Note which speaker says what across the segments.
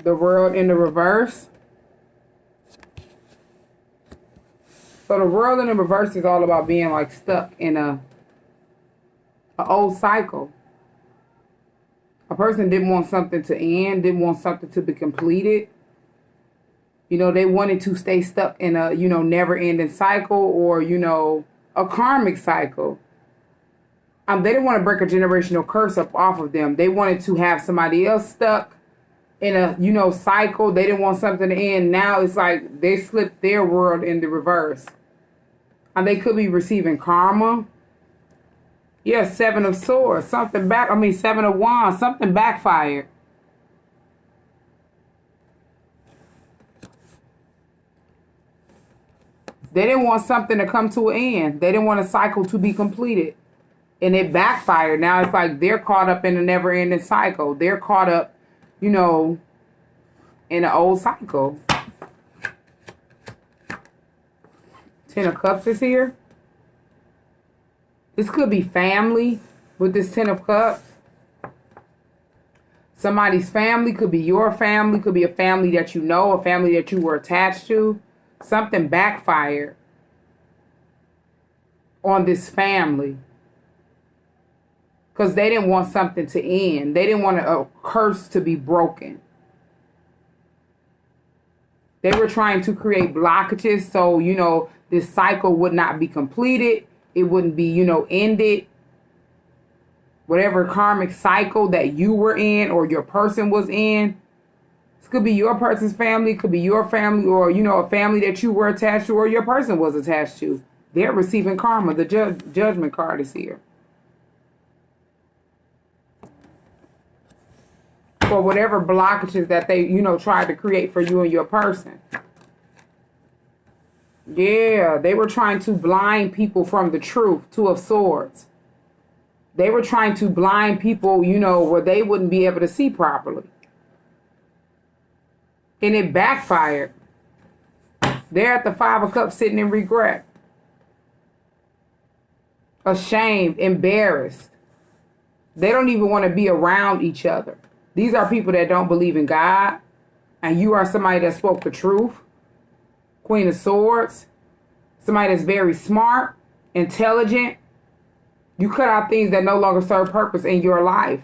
Speaker 1: The World in the reverse. So the World in the reverse is all about being like stuck in a old cycle. A person didn't want something to end, didn't want something to be completed. You know, they wanted to stay stuck in a, you know, never-ending cycle, or, you know, a karmic cycle. They didn't want to break a generational curse up off of them. They wanted to have somebody else stuck in a, you know, cycle. They didn't want something to end. Now it's like they slipped their world in the reverse. And they could be receiving karma. Yeah, 7 of Swords. 7 of Wands. Something backfired. They didn't want something to come to an end. They didn't want a cycle to be completed. And it backfired. Now it's like they're caught up in a never-ending cycle. They're caught up, you know, in an old cycle. 10 of Cups is here. This could be family with this 10 of Cups. Somebody's family could be your family. Could be a family that you know, a family that you were attached to. Something backfired on this family because they didn't want something to end. They didn't want a curse to be broken. They were trying to create blockages so, you know, this cycle would not be completed. It wouldn't be, you know, ended. Whatever karmic cycle that you were in or your person was in. This could be your person's family, could be your family, or, you know, a family that you were attached to or your person was attached to. They're receiving karma. The Judgment card is here. For whatever blockages that they, you know, tried to create for you and your person. Yeah, they were trying to blind people from the truth. 2 of Swords. They were trying to blind people, you know, where they wouldn't be able to see properly. And it backfired. They're at the 5 of Cups sitting in regret. Ashamed, embarrassed. They don't even want to be around each other. These are people that don't believe in God. And you are somebody that spoke the truth. Queen of Swords. Somebody that's very smart, intelligent. You cut out things that no longer serve purpose in your life.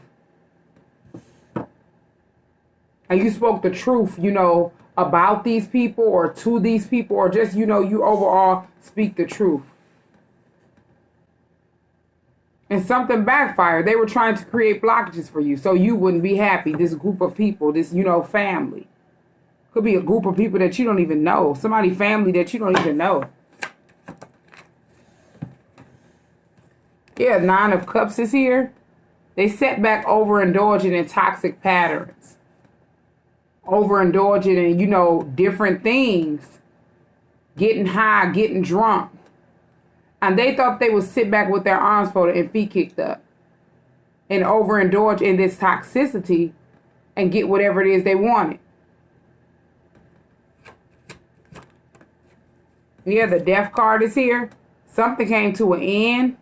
Speaker 1: And you spoke the truth, you know, about these people or to these people, or just, you know, you overall speak the truth. And something backfired. They were trying to create blockages for you so you wouldn't be happy. This group of people, this, you know, family. Could be a group of people that you don't even know. Somebody family that you don't even know. Yeah, 9 of Cups is here. They set back overindulging in toxic patterns. Overindulging in, you know, different things. Getting high, getting drunk. And they thought they would sit back with their arms folded and feet kicked up. And overindulge in this toxicity and get whatever it is they wanted. Yeah, the Death card is here. Something came to an end.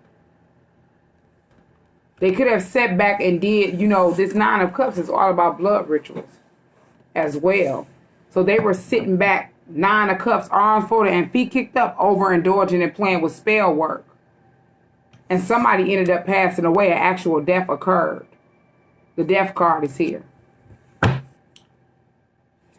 Speaker 1: They could have sat back and did, you know, this 9 of Cups is all about blood rituals as well. So they were sitting back, 9 of Cups, arms folded and feet kicked up, overindulging and playing with spell work. And somebody ended up passing away. An actual death occurred. The Death card is here.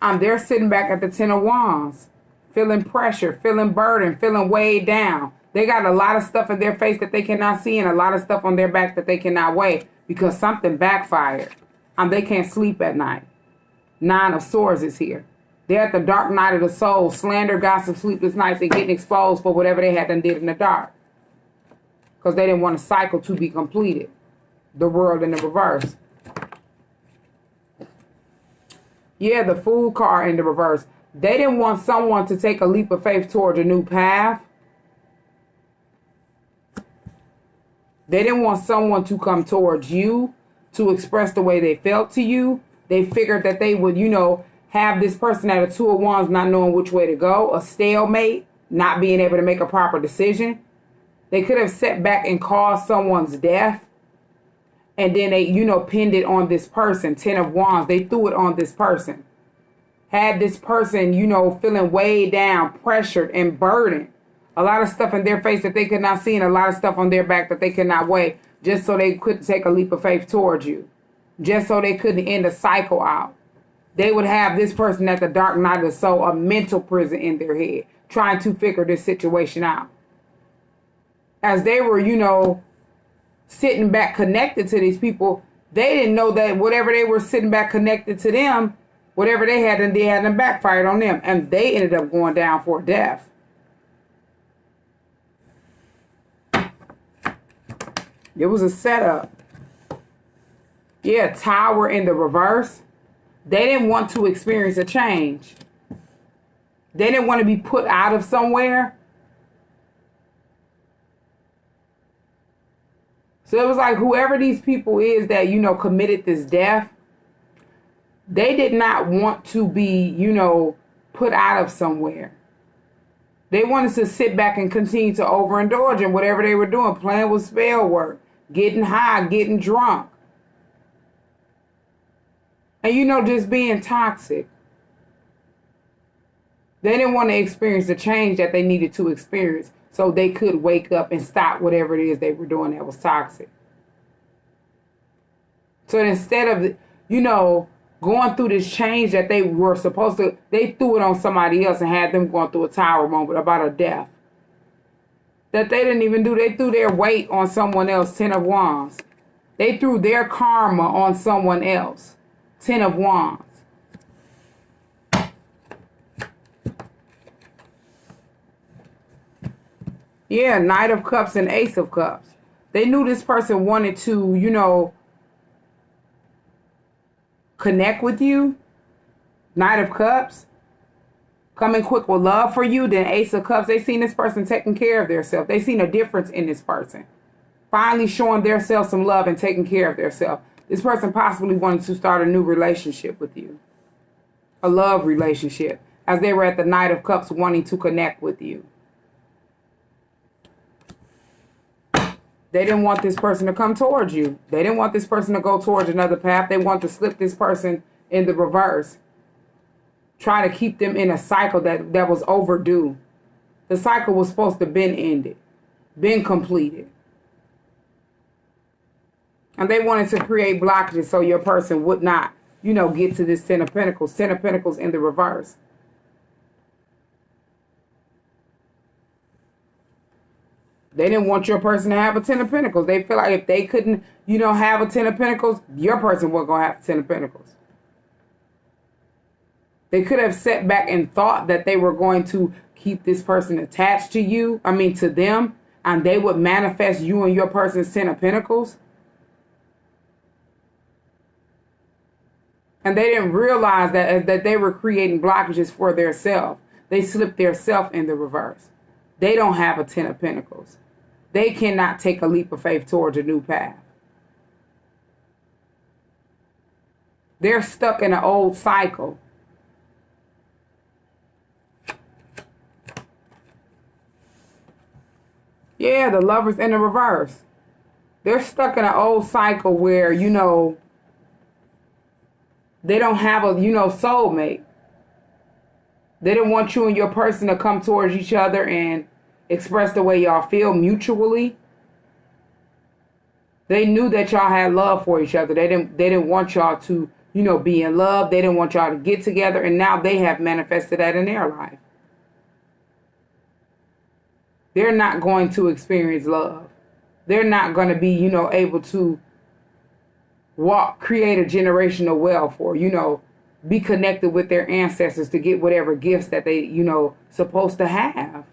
Speaker 1: They're sitting back at the 10 of Wands, feeling pressure, feeling burden, feeling weighed down. They got a lot of stuff in their face that they cannot see and a lot of stuff on their back that they cannot weigh because something backfired. They can't sleep at night. 9 of Swords is here. They're at the dark night of the soul, slander, gossip, sleepless nights, and getting exposed for whatever they had done did in the dark. Because they didn't want a cycle to be completed. The World in the reverse. Yeah, the Fool card in the reverse. They didn't want someone to take a leap of faith towards a new path. They didn't want someone to come towards you to express the way they felt to you. They figured that they would, you know, have this person at a 2 of Wands not knowing which way to go, a stalemate, not being able to make a proper decision. They could have sat back and caused someone's death. And then they, you know, pinned it on this person, 10 of Wands. They threw it on this person. had this person, you know, feeling weighed down, pressured, and burdened. A lot of stuff in their face that they could not see, and a lot of stuff on their back that they could not weigh, just so they couldn't take a leap of faith towards you. Just so they couldn't end a cycle out. They would have this person at the dark night of the soul, a mental prison in their head, trying to figure this situation out. As they were, you know, sitting back connected to these people, they didn't know that whatever they were sitting back connected to them, whatever they had them backfired on them. And they ended up going down for death. It was a setup. Yeah, Tower in the reverse. They didn't want to experience a change. They didn't want to be put out of somewhere. So it was like whoever these people is that, you know, committed this death, they did not want to be, you know, put out of somewhere. They wanted to sit back and continue to overindulge in whatever they were doing, playing with spell work, getting high, getting drunk. And, you know, just being toxic. They didn't want to experience the change that they needed to experience so they could wake up and stop whatever it is they were doing that was toxic. So instead of, you know, going through this change that they were supposed to, they threw it on somebody else and had them going through a tower moment about a death that they didn't even do. They threw their weight on someone else, 10 of Wands. They threw their karma on someone else, 10 of Wands. Yeah, Knight of Cups and Ace of Cups. They knew this person wanted to, you know, connect with you. Knight of Cups. Coming quick with love for you. Then Ace of Cups. They seen this person taking care of themselves. They seen a difference in this person. Finally showing themselves some love and taking care of themselves. This person possibly wanted to start a new relationship with you. A love relationship. As they were at the Knight of Cups wanting to connect with you. They didn't want this person to come towards you. They didn't want this person to go towards another path. They want to slip this person in the reverse. Try to keep them in a cycle that was overdue. The cycle was supposed to have been ended. Been completed. And they wanted to create blockages so your person would not, you know, get to this 10 of Pentacles. 10 of Pentacles in the reverse. They didn't want your person to have a 10 of Pentacles. They feel like if they couldn't, you know, have a 10 of Pentacles, your person wasn't going to have a 10 of Pentacles. They could have sat back and thought that they were going to keep this person attached to you, to them, and they would manifest you and your person's 10 of Pentacles. And they didn't realize that they were creating blockages for their self. They slipped their self in the reverse. They don't have a 10 of Pentacles. They cannot take a leap of faith towards a new path. They're stuck in an old cycle. Yeah, the Lovers in the reverse. They're stuck in an old cycle where, you know, they don't have a, you know, soulmate. They didn't want you and your person to come towards each other and express the way y'all feel mutually. They knew that y'all had love for each other. They didn't want y'all to, you know, be in love. They didn't want y'all to get together. And now they have manifested that in their life. They're not going to experience love. They're not going to be, you know, able to create a generational wealth or, you know, be connected with their ancestors to get whatever gifts that they, you know, supposed to have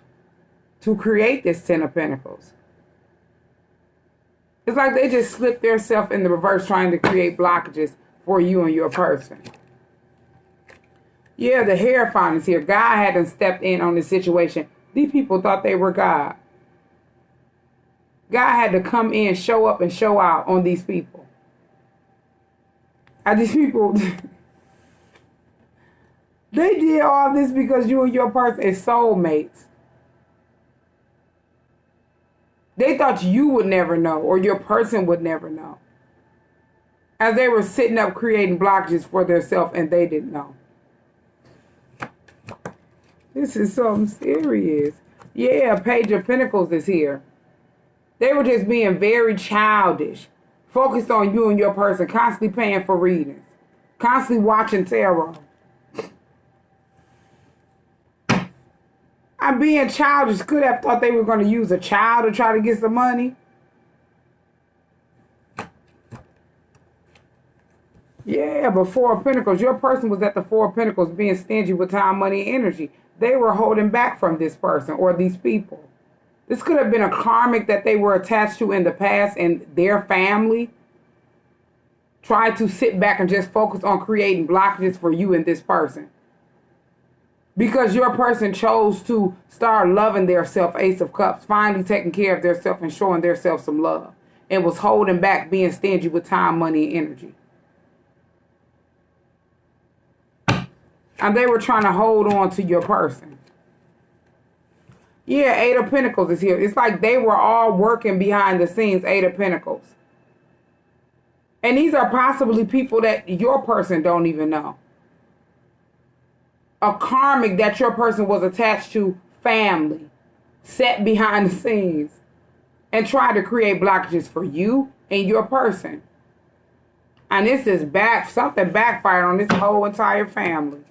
Speaker 1: to create this 10 of Pentacles. It's like they just slipped themselves in the reverse trying to create blockages for you and your person. Yeah, the Hierophant is here. God hadn't stepped in on this situation. These people thought they were God. God had to come in, show up, and show out on these people. And these people... They did all this because you and your person is soulmates. They thought you would never know or your person would never know. As they were sitting up creating blockages for themselves and they didn't know. This is something serious. Yeah, Page of Pentacles is here. They were just being very childish. Focused on you and your person. Constantly paying for readings. Constantly watching tarot. I'm being childish. Could have thought they were going to use a child to try to get some money. Yeah, but Four of Pentacles. Your person was at the Four of Pentacles being stingy with time, money, and energy. They were holding back from this person or these people. This could have been a karmic that they were attached to in the past, and their family tried to sit back and just focus on creating blockages for you and this person. Because your person chose to start loving their self, Ace of Cups, finally taking care of their self and showing their self some love, and was holding back, being stingy with time, money, and energy. And they were trying to hold on to your person. Yeah, Eight of Pentacles is here. It's like they were all working behind the scenes, Eight of Pentacles. And these are possibly people that your person don't even know. A karmic that your person was attached to, family, set behind the scenes, and tried to create blockages for you and your person. And this is something backfired on this whole entire family.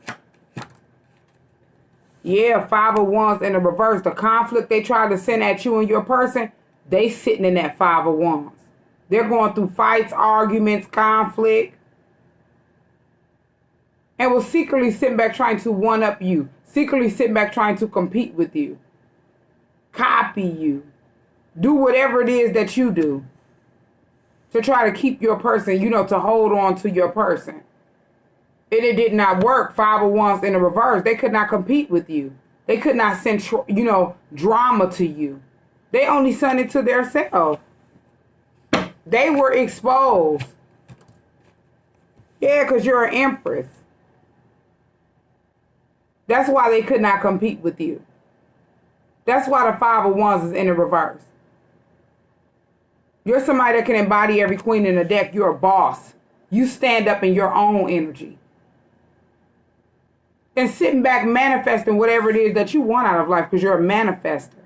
Speaker 1: Yeah, Five of Wands in the reverse. The conflict they tried to send at you and your person, they sitting in that Five of Wands. They're going through fights, arguments, conflict. And will secretly sit back trying to one-up you. Secretly sit back trying to compete with you. Copy you. Do whatever it is that you do. To try to keep your person, to hold on to your person. It did not work. Five of Wands in the reverse. They could not compete with you. They could not send, drama to you. They only sent it to themselves. They were exposed. Yeah, because you're an empress. That's why they could not compete with you. That's why the Five of Wands is in the reverse. You're somebody that can embody every queen in the deck. You're a boss. You stand up in your own energy. And sitting back manifesting whatever it is that you want out of life, because you're a manifester.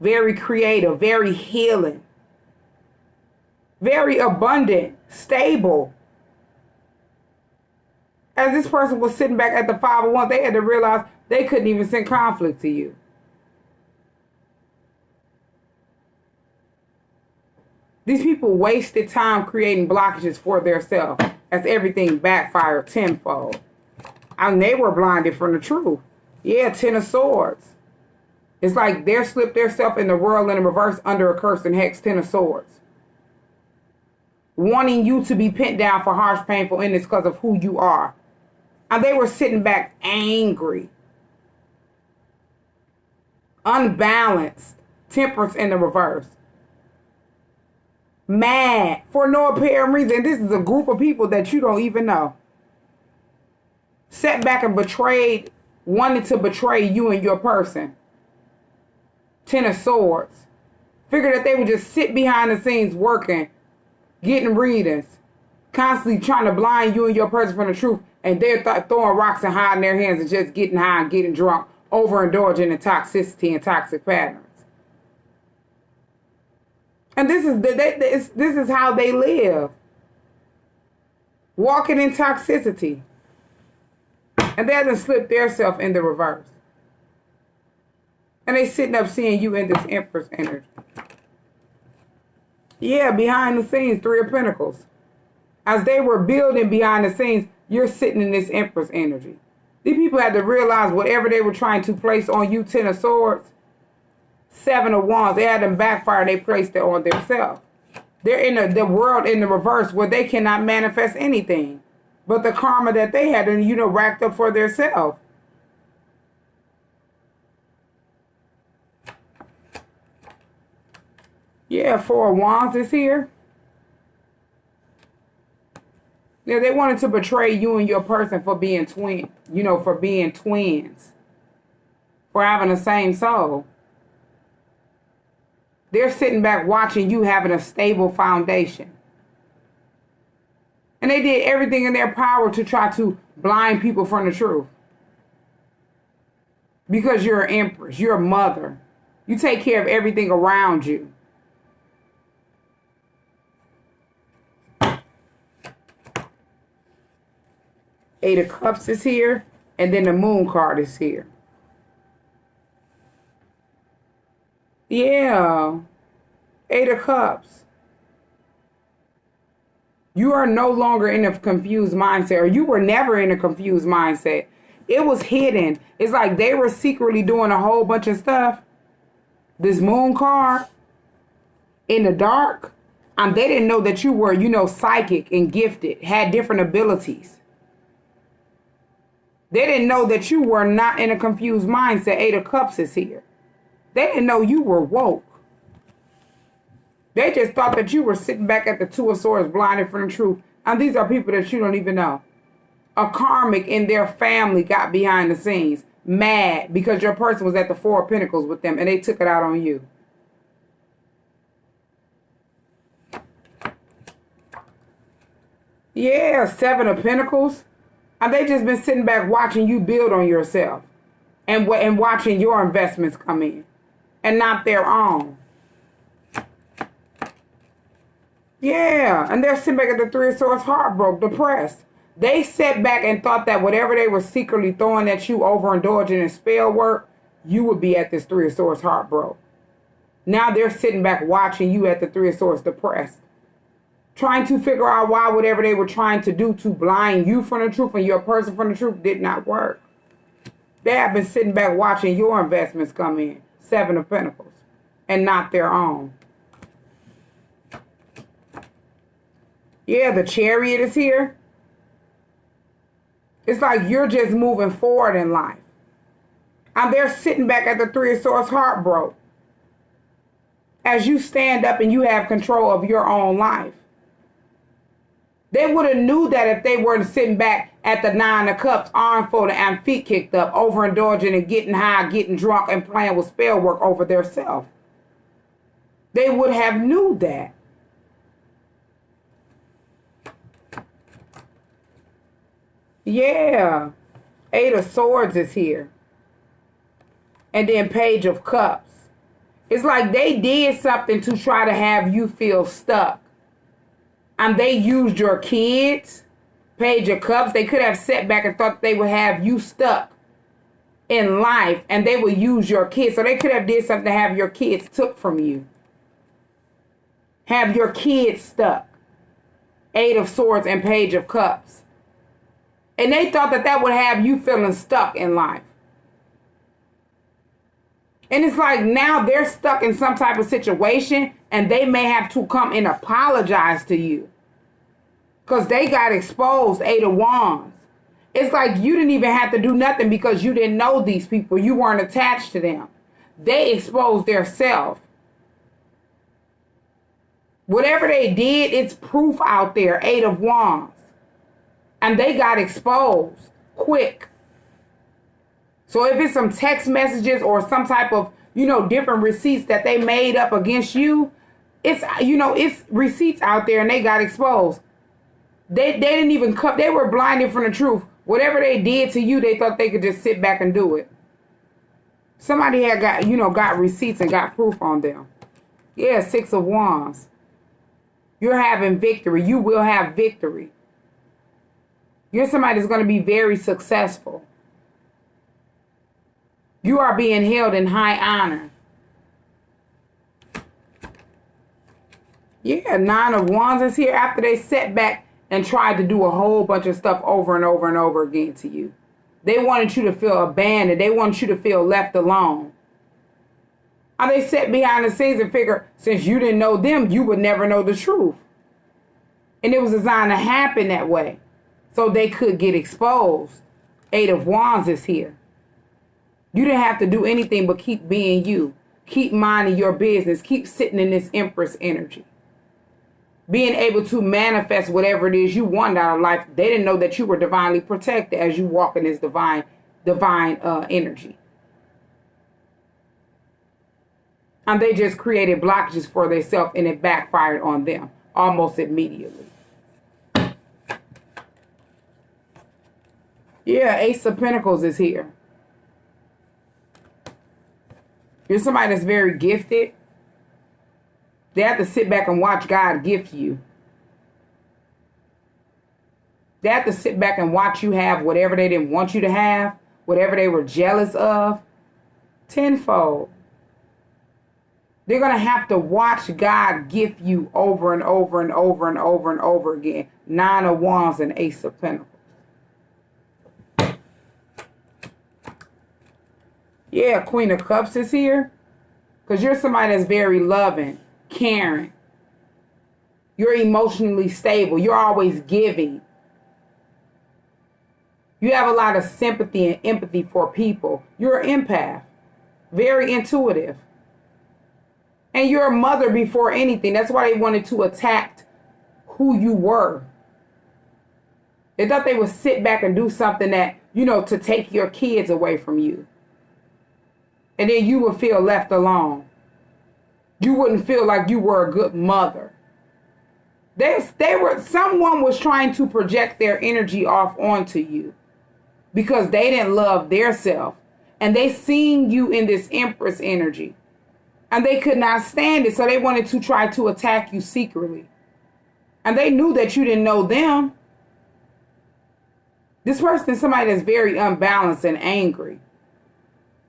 Speaker 1: Very creative, very healing. Very abundant, stable. As this person was sitting back at the Five of Wands, they had to realize they couldn't even send conflict to you. These people wasted time creating blockages for themselves as everything backfired tenfold. And they were blinded from the truth. Yeah, Ten of Swords. It's like they slipped themselves in the world in the reverse under a curse and hex, Ten of Swords. Wanting you to be pinned down for harsh, painful endings because of who you are. And they were sitting back angry. Unbalanced. Temperance in the reverse. Mad for no apparent reason. This is a group of people that you don't even know. Set back and betrayed, wanted to betray you and your person. Ten of Swords. Figured that they would just sit behind the scenes working, getting readings, constantly trying to blind you and your person from the truth, and they're throwing rocks and hiding their hands and just getting high and getting drunk, overindulging in toxicity and toxic patterns. And this is how they live. Walking in toxicity. And they haven't slipped themselves in the reverse. And they sitting up seeing you in this Empress energy. Yeah, behind the scenes, Three of Pentacles. As they were building behind the scenes, you're sitting in this Empress energy. These people had to realize whatever they were trying to place on you, Ten of Swords, Seven of Wands, they had them backfire and they placed it on themselves. They're in the world in the reverse where they cannot manifest anything but the karma that they had and, racked up for themselves. Yeah, Four of Wands is here. Yeah, they wanted to betray you and your person for being for being twins. For having the same soul. They're sitting back watching you having a stable foundation. And they did everything in their power to try to blind people from the truth. Because you're an empress. You're a mother. You take care of everything around you. Eight of Cups is here. And then the Moon card is here. Yeah. Eight of Cups. You are no longer in a confused mindset, or you were never in a confused mindset. It was hidden. It's like they were secretly doing a whole bunch of stuff. This Moon card in the dark. They didn't know that you were, psychic and gifted, had different abilities. They didn't know that you were not in a confused mindset. Eight of Cups is here. They didn't know you were woke. They just thought that you were sitting back at the Two of Swords, blinded from the truth. And these are people that you don't even know. A karmic in their family got behind the scenes, mad because your person was at the Four of Pentacles with them and they took it out on you. Yeah, Seven of Pentacles. And they just been sitting back watching you build on yourself and watching your investments come in and not their own. Yeah, and they're sitting back at the Three of Swords, heartbroken, depressed. They sat back and thought that whatever they were secretly throwing at you, overindulging in spell work, you would be at this Three of Swords, heartbroken. Now they're sitting back watching you at the Three of Swords, depressed. Trying to figure out why whatever they were trying to do to blind you from the truth and your person from the truth did not work. They have been sitting back watching your investments come in. Seven of Pentacles. And not their own. Yeah, the Chariot is here. It's like you're just moving forward in life. And they're sitting back at the Three of Swords, heartbroken. As you stand up and you have control of your own life. They would have knew that if they weren't sitting back at the Nine of Cups, arm folded and feet kicked up, overindulging and getting high, getting drunk and playing with spell work over their self. They would have knew that. Yeah. Eight of Swords is here. And then Page of Cups. It's like they did something to try to have you feel stuck. And they used your kids. Page of Cups. They could have sat back and thought they would have you stuck in life. And they would use your kids. So they could have did something to have your kids took from you. Have your kids stuck. Eight of Swords and Page of Cups. And they thought that that would have you feeling stuck in life. And it's like now they're stuck in some type of situation and they may have to come and apologize to you. Because they got exposed, Eight of Wands. It's like you didn't even have to do nothing because you didn't know these people. You weren't attached to them. They exposed their self. Whatever they did, it's proof out there, Eight of Wands. And they got exposed quick. So if it's some text messages or some type of, different receipts that they made up against you, it's receipts out there and they got exposed. They didn't even cut. They were blinded from the truth. Whatever they did to you, they thought they could just sit back and do it. Somebody had got receipts and got proof on them. Yeah, Six of Wands. You're having victory. You will have victory. You're somebody that's going to be very successful. You are being held in high honor. Yeah, Nine of Wands is here after they sat back and tried to do a whole bunch of stuff over and over and over again to you. They wanted you to feel abandoned. They wanted you to feel left alone. And they sat behind the scenes and figured since you didn't know them, you would never know the truth. And it was designed to happen that way. So they could get exposed. Eight of Wands is here. You didn't have to do anything but keep being you. Keep minding your business. Keep sitting in this Empress energy. Being able to manifest whatever it is you want out of life. They didn't know that you were divinely protected as you walk in this divine energy. And they just created blockages for themselves and it backfired on them almost immediately. Yeah, Ace of Pentacles is here. You're somebody that's very gifted. They have to sit back and watch God gift you. They have to sit back and watch you have whatever they didn't want you to have, whatever they were jealous of, tenfold. They're going to have to watch God gift you over and over and over and over and over again. 9 of Wands and Ace of Pentacles. Yeah, Queen of Cups is here. Because you're somebody that's very loving, caring. You're emotionally stable. You're always giving. You have a lot of sympathy and empathy for people. You're an empath. Very intuitive. And you're a mother before anything. That's why they wanted to attack who you were. They thought they would sit back and do something that, to take your kids away from you. And then you would feel left alone. You wouldn't feel like you were a good mother. Someone was trying to project their energy off onto you because they didn't love their self. And they seen you in this empress energy. And they could not stand it. So they wanted to try to attack you secretly. And they knew that you didn't know them. This person is somebody that's very unbalanced and angry.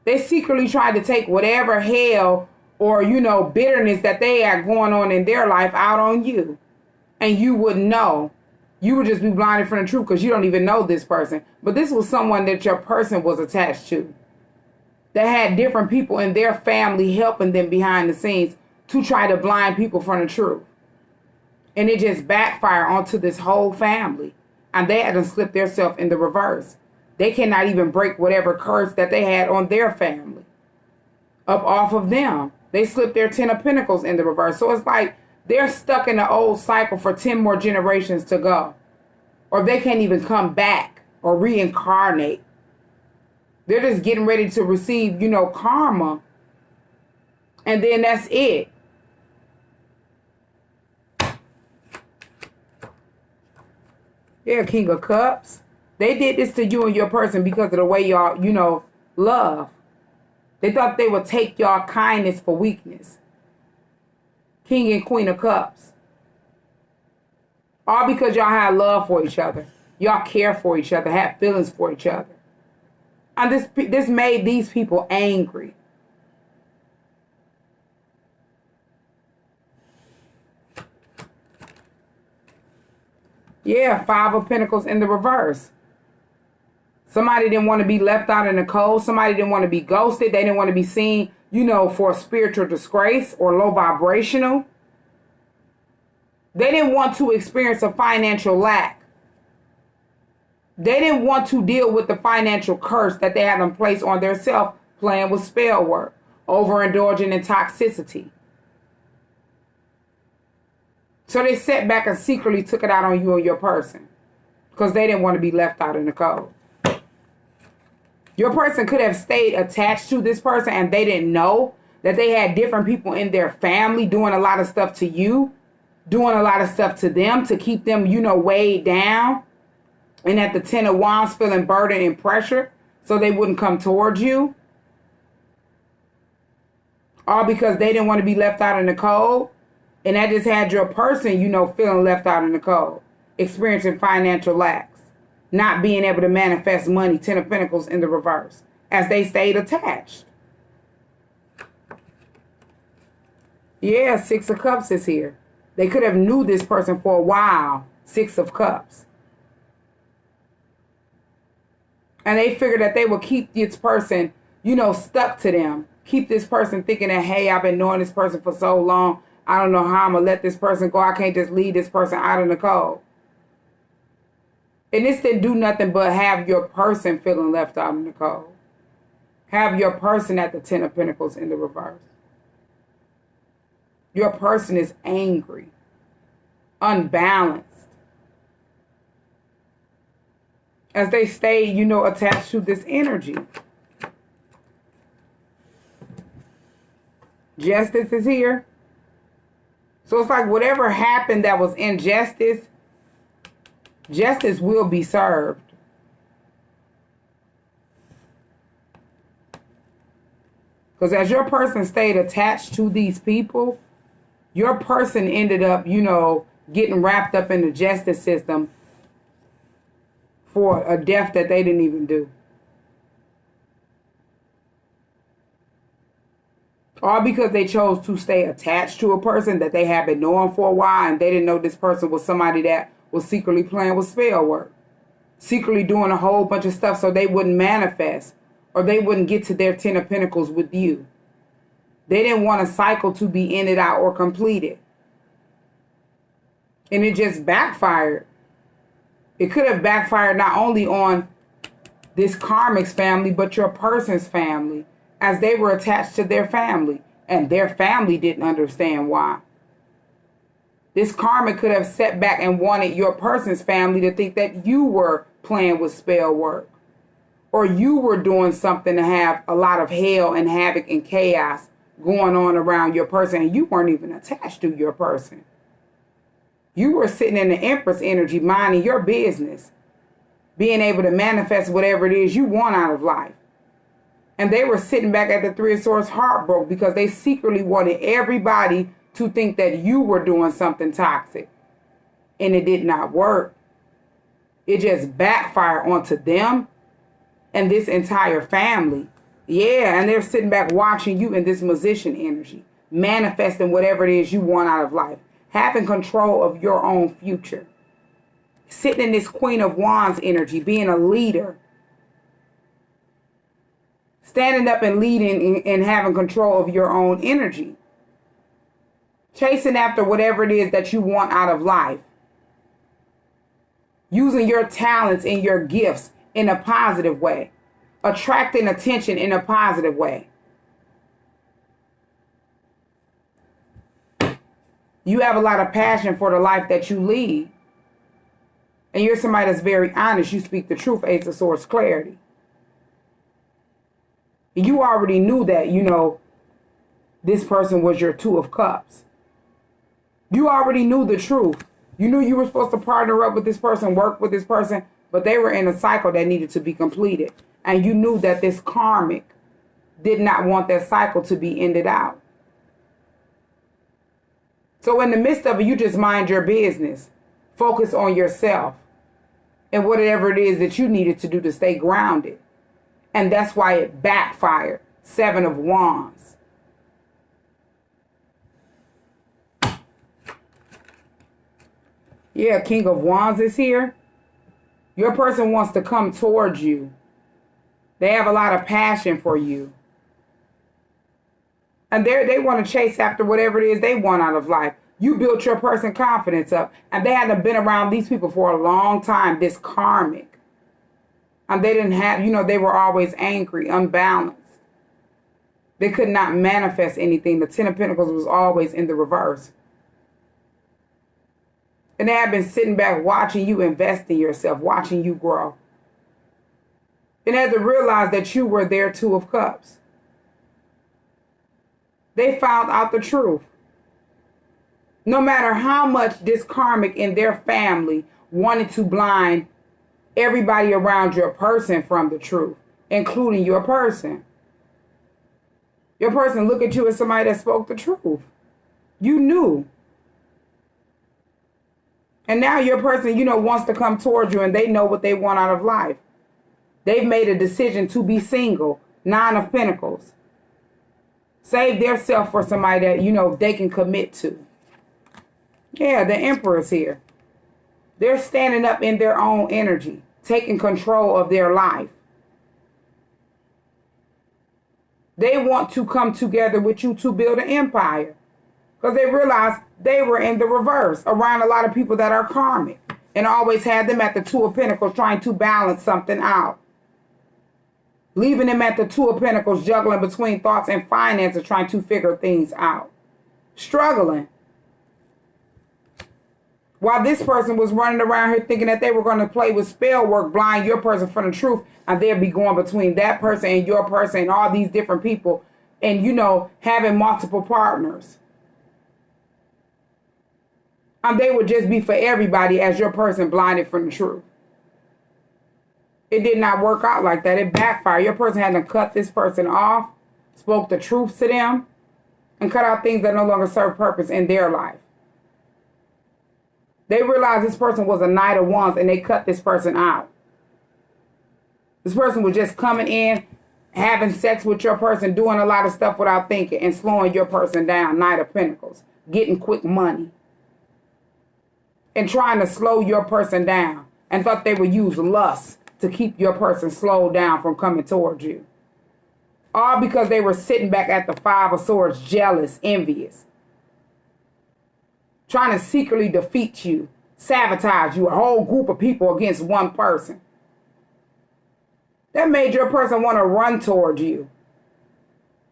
Speaker 1: They secretly tried to take whatever hell or, bitterness that they had going on in their life out on you. And you wouldn't know. You would just be blinded from the truth because you don't even know this person. But this was someone that your person was attached to. That had different people in their family helping them behind the scenes to try to blind people from the truth. And it just backfired onto this whole family. And they had to slip themselves in the reverse. They cannot even break whatever curse that they had on their family up off of them. They slipped their 10 of Pentacles in the reverse. So it's like they're stuck in the old cycle for 10 more generations to go. Or they can't even come back or reincarnate. They're just getting ready to receive, karma. And then that's it. Yeah, King of Cups. They did this to you and your person because of the way y'all, love. They thought they would take y'all kindness for weakness. King and Queen of Cups. All because y'all had love for each other. Y'all care for each other, had feelings for each other. And this made these people angry. Yeah, 5 of Pentacles in the reverse. Somebody didn't want to be left out in the cold. Somebody didn't want to be ghosted. They didn't want to be seen, for a spiritual disgrace or low vibrational. They didn't want to experience a financial lack. They didn't want to deal with the financial curse that they had in place on their self, playing with spell work, overindulging in toxicity. So they sat back and secretly took it out on you and your person because they didn't want to be left out in the cold. Your person could have stayed attached to this person and they didn't know that they had different people in their family doing a lot of stuff to you, doing a lot of stuff to them to keep them, weighed down. And at the 10 of Wands feeling burden and pressure so they wouldn't come towards you. All because they didn't want to be left out in the cold. And that just had your person, feeling left out in the cold. Experiencing financial lacks. Not being able to manifest money, 10 of Pentacles in the reverse. As they stayed attached. Yeah, 6 of Cups is here. They could have knew this person for a while. 6 of Cups. And they figured that they would keep this person, stuck to them. Keep this person thinking that, hey, I've been knowing this person for so long. I don't know how I'm going to let this person go. I can't just leave this person out in the cold. And this didn't do nothing but have your person feeling left out in the cold. Have your person at the 10 of Pentacles in the reverse. Your person is angry, unbalanced. As they stay, attached to this energy. Justice is here. So it's like whatever happened that was injustice, justice will be served. Because as your person stayed attached to these people, your person ended up, you know, getting wrapped up in the justice system for a death that they didn't even do. All because they chose to stay attached to a person that they had been knowing for a while, and they didn't know this person was somebody that was secretly playing with spell work. Secretly doing a whole bunch of stuff so they wouldn't manifest, or they wouldn't get to their 10 of Pentacles with you. They didn't want a cycle to be ended out or completed. And it just backfired. It could have backfired not only on this karmic's family, but your person's family, as they were attached to their family, and their family didn't understand why. This karmic could have sat back and wanted your person's family to think that you were playing with spell work, or you were doing something to have a lot of hell and havoc and chaos going on around your person, and you weren't even attached to your person. You were sitting in the empress energy, minding your business, being able to manifest whatever it is you want out of life. And they were sitting back at the Three of Swords heartbroken because they secretly wanted everybody to think that you were doing something toxic. And it did not work. It just backfired onto them and this entire family. Yeah, and they're sitting back watching you in this musician energy, manifesting whatever it is you want out of life, having control of your own future, sitting in this Queen of Wands energy, being a leader, standing up and leading and having control of your own energy, chasing after whatever it is that you want out of life, using your talents and your gifts in a positive way, attracting attention in a positive way. You have a lot of passion for the life that you lead. And you're somebody that's very honest. You speak the truth, Ace of Swords, clarity. You already knew that, you know, this person was your Two of Cups. You already knew the truth. You knew you were supposed to partner up with this person, work with this person, but they were in a cycle that needed to be completed. And you knew that this karmic did not want that cycle to be ended out. So in the midst of it, you just mind your business. Focus on yourself and whatever it is that you needed to do to stay grounded. And that's why it backfired. Seven of Wands. Yeah, King of Wands is here. Your person wants to come towards you. They have a lot of passion for you. And they want to chase after whatever it is they want out of life. You built your person confidence up. And they hadn't been around these people for a long time, this karmic. And they didn't have, you know, they were always angry, unbalanced. They could not manifest anything. The Ten of Pentacles was always in the reverse. And they had been sitting back watching you invest in yourself, watching you grow. And had to realize that you were their Two of Cups. They found out the truth. No matter how much this karmic in their family wanted to blind everybody around your person from the truth, including your person. Your person look at you as somebody that spoke the truth. You knew. And now your person, you know, wants to come towards you and they know what they want out of life. They've made a decision to be single. Nine of Pentacles. Save their self for somebody that, you know, they can commit to. Yeah, the Emperor's here. They're standing up in their own energy, taking control of their life. They want to come together with you to build an empire. Because they realize they were in the reverse around a lot of people that are karmic. And always had them at the Two of Pentacles trying to balance something out. Leaving them at the Two of Pentacles juggling between thoughts and finances trying to figure things out. Struggling. While this person was running around here thinking that they were going to play with spell work, blind your person from the truth, and they'd be going between that person and your person and all these different people and, you know, having multiple partners. And they would just be for everybody as your person blinded from the truth. It did not work out like that. It backfired. Your person had to cut this person off spoke the truth to them, and cut out things that no longer serve purpose in their life. They realized this person was a Knight of Wands, and they cut this person out. This person was just coming in, having sex with your person, doing a lot of stuff without thinking, and slowing your person down. Knight of Pentacles. Getting quick money. And trying to slow your person down. And thought they would use lust to keep your person slowed down from coming towards you. All because they were sitting back at the Five of Swords, jealous, envious. Trying to secretly defeat you, sabotage you, a whole group of people against one person. That made your person want to run towards you.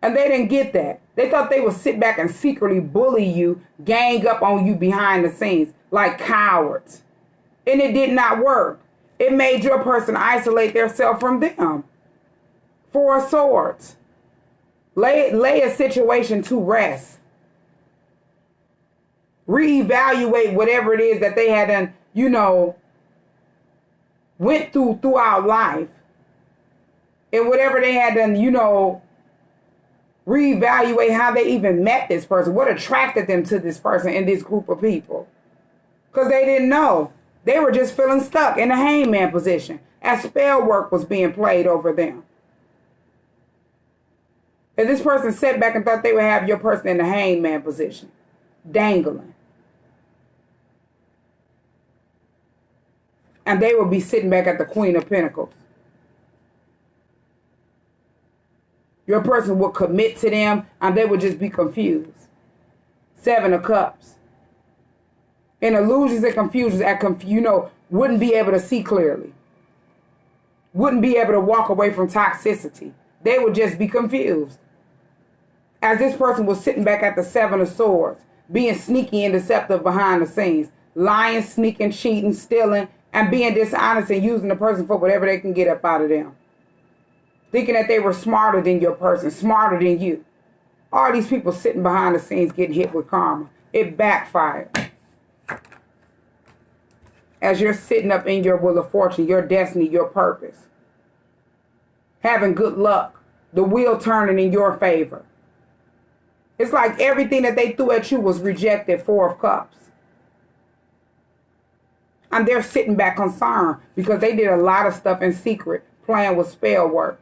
Speaker 1: And they didn't get that. They thought they would sit back and secretly bully you, gang up on you behind the scenes like cowards. And it did not work. It made your person isolate themselves from them. Four of Swords. Lay a situation to rest. Reevaluate whatever it is that they had done, went throughout life. And whatever they had done, reevaluate how they even met this person. What attracted them to this person and this group of people. Because they didn't know. They were just feeling stuck in the hangman position as spell work was being played over them. And this person sat back and thought they would have your person in the hangman position. Dangling. And they would be sitting back at the Queen of Pentacles. Your person would commit to them and they would just be confused. Seven of Cups. And illusions and confusions wouldn't be able to see clearly. Wouldn't be able to walk away from toxicity. They would just be confused. As this person was sitting back at the Seven of Swords, being sneaky and deceptive behind the scenes, lying, sneaking, cheating, stealing, and being dishonest and using the person for whatever they can get up out of them. Thinking that they were smarter than your person, smarter than you. All these people sitting behind the scenes getting hit with karma. It backfired. As you're sitting up in your wheel of fortune, your destiny, your purpose. Having good luck. The wheel turning in your favor. It's like everything that they threw at you was rejected. Four of Cups. And they're sitting back concerned because they did a lot of stuff in secret, playing with spell work.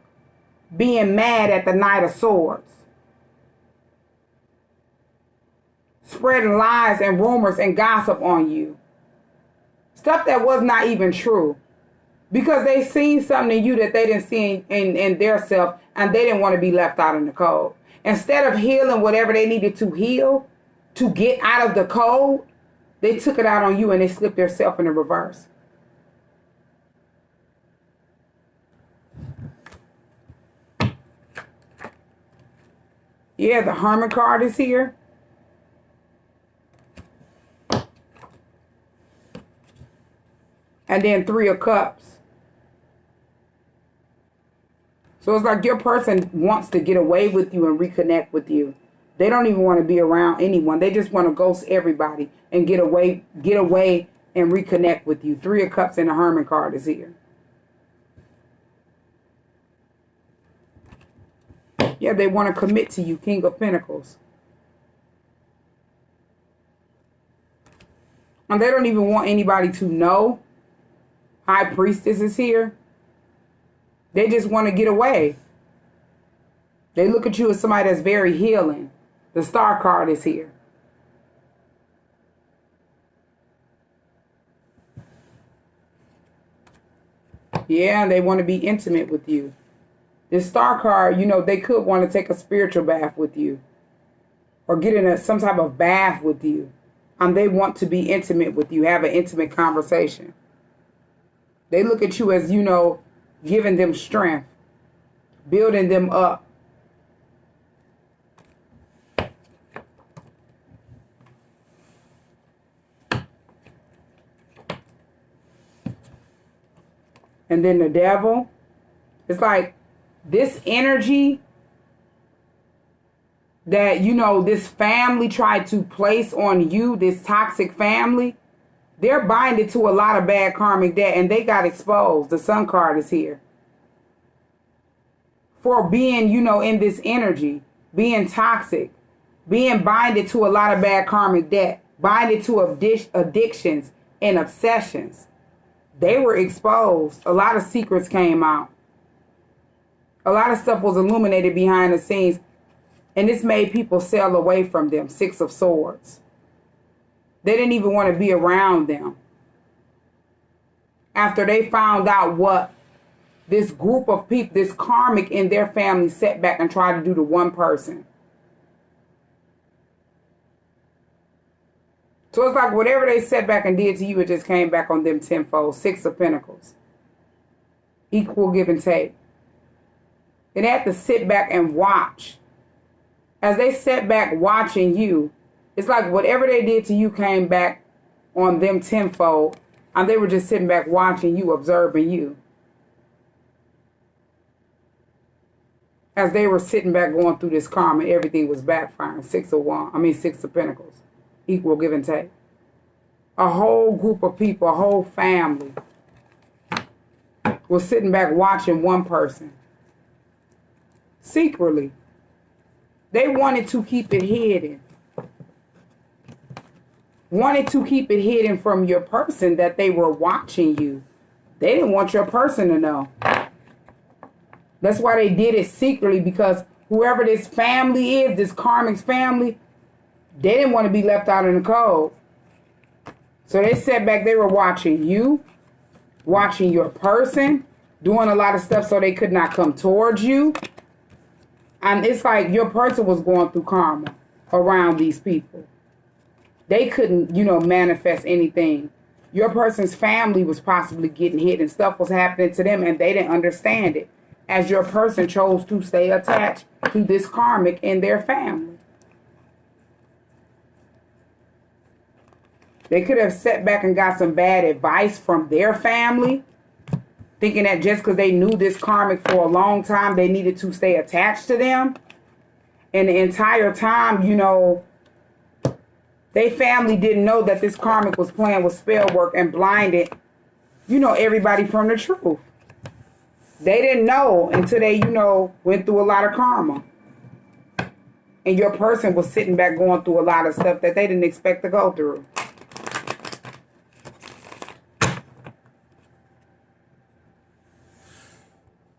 Speaker 1: Being mad at the Knight of Swords. Spreading lies and rumors and gossip on you. Stuff that was not even true. Because they seen something in you that they didn't see in their self, and they didn't want to be left out in the cold. Instead of healing whatever they needed to heal, to get out of the cold, they took it out on you and they slipped their self in the reverse. Yeah, the Hermit card is here. And then Three of Cups. So it's like your person wants to get away with you and reconnect with you. They don't even want to be around anyone. They just want to ghost everybody and get away and reconnect with you. Three of Cups and the Hermit card is here. Yeah, they want to commit to you. King of Pentacles. And they don't even want anybody to know. High Priestess is here. They just want to get away. They look at you as somebody that's very healing. The Star card is here. Yeah, they want to be intimate with you. This Star card, they could want to take a spiritual bath with you. Or get in some type of bath with you. And they want to be intimate with you. Have an intimate conversation. They look at you as, giving them strength. Building them up. And then the Devil. It's like this energy that, this family tried to place on you, this toxic family, they're binded to a lot of bad karmic debt and they got exposed. The Sun card is here. for being, you know, in this energy, being toxic, being binded to a lot of bad karmic debt, binded to addictions and obsessions. They were exposed. A lot of secrets came out. A lot of stuff was illuminated behind the scenes. And this made people sail away from them. 6 of Swords. They didn't even want to be around them. After they found out what this group of people, this karmic in their family, set back and tried to do to one person. So it's like whatever they set back and did to you, it just came back on them tenfold. 6 of Pentacles. Equal give and take. And they have to sit back and watch. As they sat back watching you, it's like whatever they did to you came back on them tenfold. And they were just sitting back watching you, observing you. As they were sitting back going through this karma, everything was backfiring. 6 of Pentacles. Equal give and take. A whole group of people, a whole family was sitting back watching one person. Secretly. They wanted to keep it hidden. Wanted to keep it hidden from your person that they were watching you. They didn't want your person to know. That's why they did it secretly, because whoever this family is, this karmic's family, they didn't want to be left out in the cold. So they sat back, they were watching you, watching your person, doing a lot of stuff so they could not come towards you. And it's like your person was going through karma around these people. They couldn't, you know, manifest anything. Your person's family was possibly getting hit and stuff was happening to them and they didn't understand it. As your person chose to stay attached to this karmic in their family. They could have sat back and got some bad advice from their family, thinking that just because they knew this karmic for a long time, they needed to stay attached to them. And the entire time, you know, they family didn't know that this karmic was playing with spell work and blinded, you know, everybody from the truth. They didn't know until they, you know, went through a lot of karma. And your person was sitting back going through a lot of stuff that they didn't expect to go through.